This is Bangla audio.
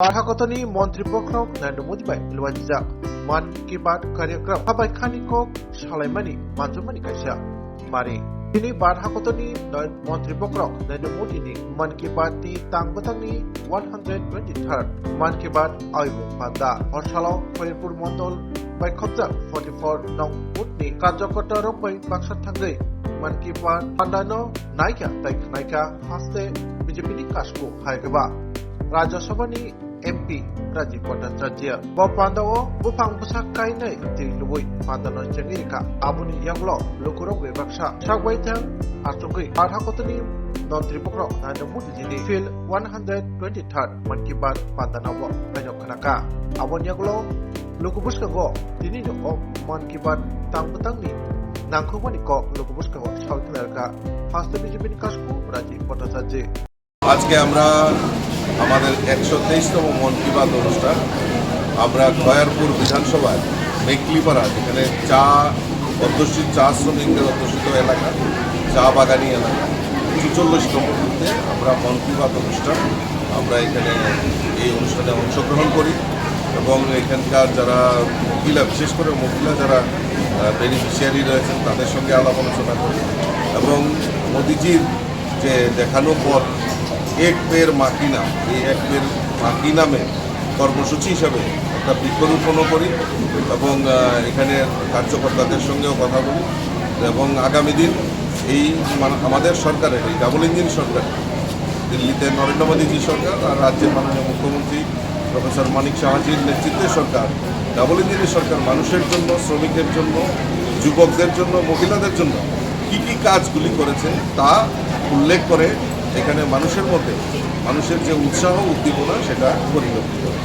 Parhakotani Montri Pokrok Nandumudi by Luanjak Man Kibat Karyagram Habai Kanikok Shalaimani Manjumani Kasha Mari Ini Parhakotani Montri Pokrok Nandumudi Man Kibat di Tangbatani 123rd Man Kibat Aibu Panda Orsalo Koyapur Montol by Kobjak 44 Nong Putni Kajakota Ropai Baksat Tangai Man Kibat Pandano Naika Taik Naika Haste Bijapini Kasku Haigaba Raja Sabani MP Rajiv Bhattacharya Pandao Bupang Busak Kainai Ti Lui Pandano Chengirika Abuni Yanglo Lukurok Baksa Shagwaitang Archungi Parhakotani Non Tripokro and Mutijini Phil 123rd Man Ki Baat Pandanawo Banyak Kanaka Abon Yanglo Lukubuskago Dinino of Man Ki Baat Tangbatangni Nangkumani Ko Lukubuskago Shautinarka Haste Bijapini Kasku Rajiv Bhattacharya আজকে আমরা আমাদের 123তম মন কি বাত অনুষ্ঠান আমরা খয়ারপুর বিধানসভায় মেকলিপাড়া যেখানে চা অধ্যুষিত চা শ্রমিকদের অধ্যুষিত এলাকা চা বাগানি এলাকা ৪৪তম বুথে আমরা মন কি বাত অনুষ্ঠান আমরা এখানে এই অনুষ্ঠানে অংশগ্রহণ করি এবং এখানকার যারা মহিলা বিশেষ করে মহিলা যারা বেনিফিশিয়ারি রয়েছেন তাদের সঙ্গে আলাপ আলোচনা করি এবং মোদিজির যে দেখানো পথ এক পের মাকি নাম এই এক পের মাকি নামে কর্মসূচি হিসাবে একটা বৃক্ষরোপণও করি এবং এখানের কার্যকর্তাদের সঙ্গেও কথা বলি এবং আগামী দিন এই আমাদের সরকারের এই ডাবল ইঞ্জিন সরকার দিল্লিতে নরেন্দ্র মোদীজি সরকার আর রাজ্যের মাননীয় মুখ্যমন্ত্রী প্রফেসর মানিক সাহাজির নেতৃত্বে সরকার ডাবল ইঞ্জিনের সরকার মানুষের জন্য শ্রমিকের জন্য যুবকদের জন্য মহিলাদের জন্য কী কী কাজগুলি করেছে তা উল্লেখ করে এখানে মানুষের মধ্যে মানুষের যে উৎসাহ উদ্দীপনা সেটা পরিলক্ষিত হয়।